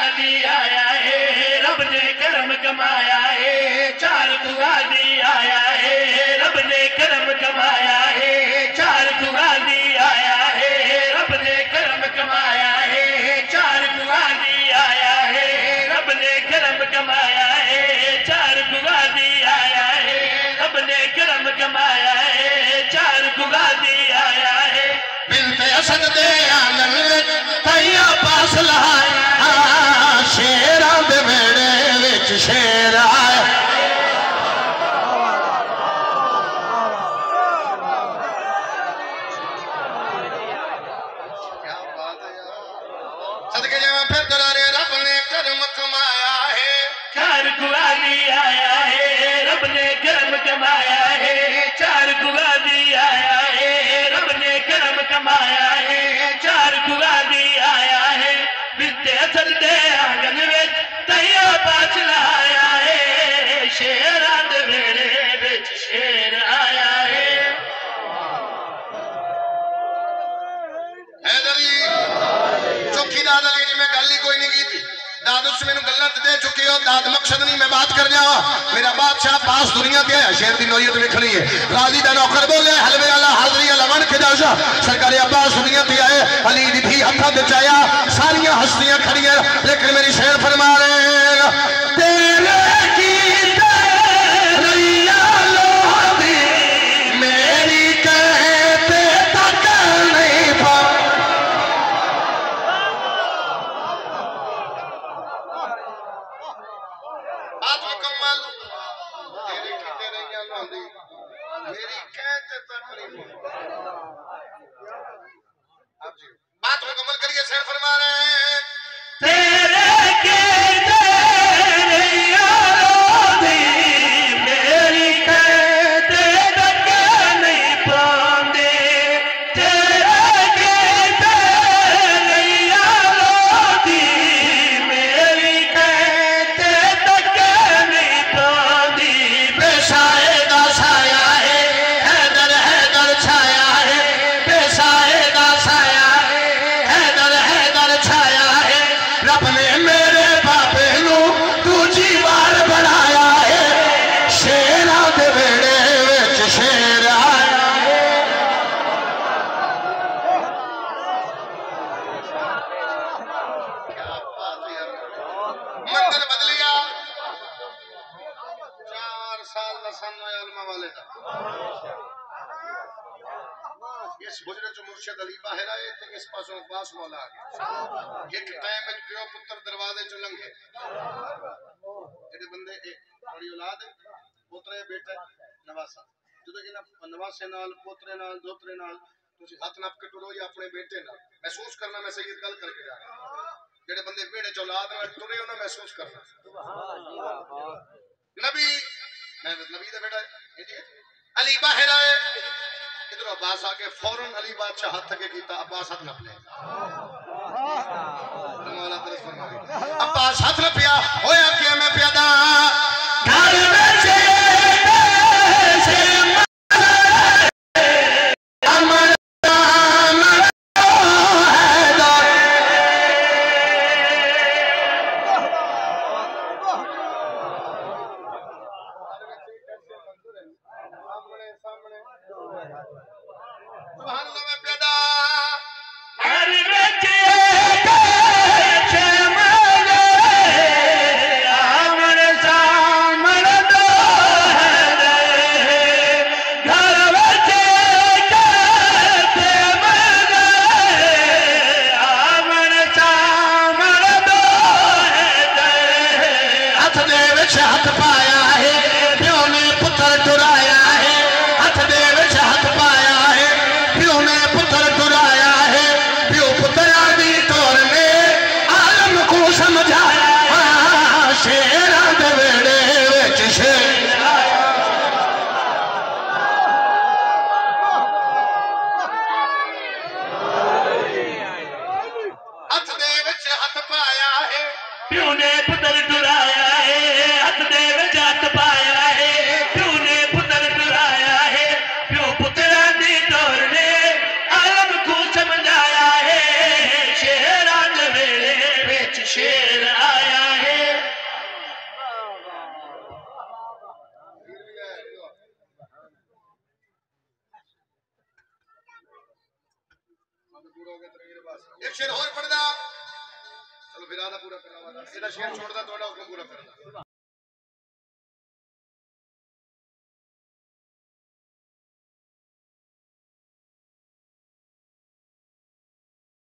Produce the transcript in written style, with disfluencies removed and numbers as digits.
गुगादी आया है, रब ने करम कमाया है। चार गुगादी आया है, रब ने करम कमाया है। चार गुगादी आया है, रब ने करम कमाया है। चार गुगादी आया है, रब ने करम कमाया है। चार गुगादी आया है, रब ने करम कमाया है। चार गुगादी आया है, बिनते असद दे आंगन तैया पास लहाया, शेरां दे वेड़े विच शेर आया। सदके जावां फिर दरारे रब ने करम कमाया है। चार गुगादी आया है, रब ने करम कमाया है। चार गुगादी आया है, रब ने करम कमाया है। चार गुगादी आया है, बिनते असद दे आंगन विच तैया पास लहाया है। शेरां दे वेड़े विच शेर आया है। हैदरी चौकीदार अली जी मैं गल ही कोई नहीं की थी। दाद उस मैंने गलत दे चुके हो, दाद मकसद नहीं मैं बात कर जावा। मेरा बादशाह पास दुनिया ते है, शेर दी नौयत लिखनी है। गाजी दा नौकर बोले हलवे वाला हाजरी वाला वन के जाशा सरकार अब्बास दुनिया ते आए। अली दी भी हथा दे चाया, सारियां हस्तियां खड़ियां, लेकिन मेरी शेर फरमा रहे तेरे की तेरिया लोधी मेरी कहते तक नहीं पा। बात मुकम्मल तेरी की तेरिया लोधी मेरी कहते तक नहीं पा। आप जी बात मुकम्मल करिए, शेर फरमा रहे हैं तेरे के तेरिया लोधी मेरी कहते तक नहीं पांदे। तेरे के तेरिया लोधी मेरी कहते तक नहीं पांदी। पेशाए दा साया है, हैदर हैदर छाया है। पेशाए दा साया है, हैदर हैदर छाया है। रब ने मेरे बाबे नू दूजी बार बनाया है। शेरां दे वेड़े विच शेर आया है। मंदिर बदलिया 4 साल का सन होया उलमा वाले दा। इस गुजरे चो मुर्शिद अली बाहर आए ते इस पासों अब्बास मौला आ गया। एक टाइम में प्यो पुत्र दरवाजे चो लंघे। जेडे बंदे बड़ी औलाद है, पोतरे बेटे नवासा, जदों इन्हां नवासे नाल पोतरे नाल दोतरे नाल तुसी हाथ नाप के टुरो या अपने बेटे नाल महसूस करना। मैं सैयद गल करके जा रहा हूं, जेडे बंदे बेड़े चो औलाद नाल टुरे हो ना महसूस करना। नबी मैं नबी दा बेटा अली बाहर आए, इधर अब्बास आके फौरन अली बादशाह हाथ के कीता, अब्बास हाथ नप ले। मौला तरस फरमावे अब्बास हाथ नपिया होया कि मैं प्यादा घर विच अमर सुभान अल्लाह मैं प्यादा हर विच शमले आमण सामण पूरा हो गया तकरीर बस एक शेर और पढ़दा चलो फिर आधा पूरा करना वाला ਇਹਦਾ शेर छोड़दा ਤੁਹਾਡਾ ਹੁਕਮ पूरा करना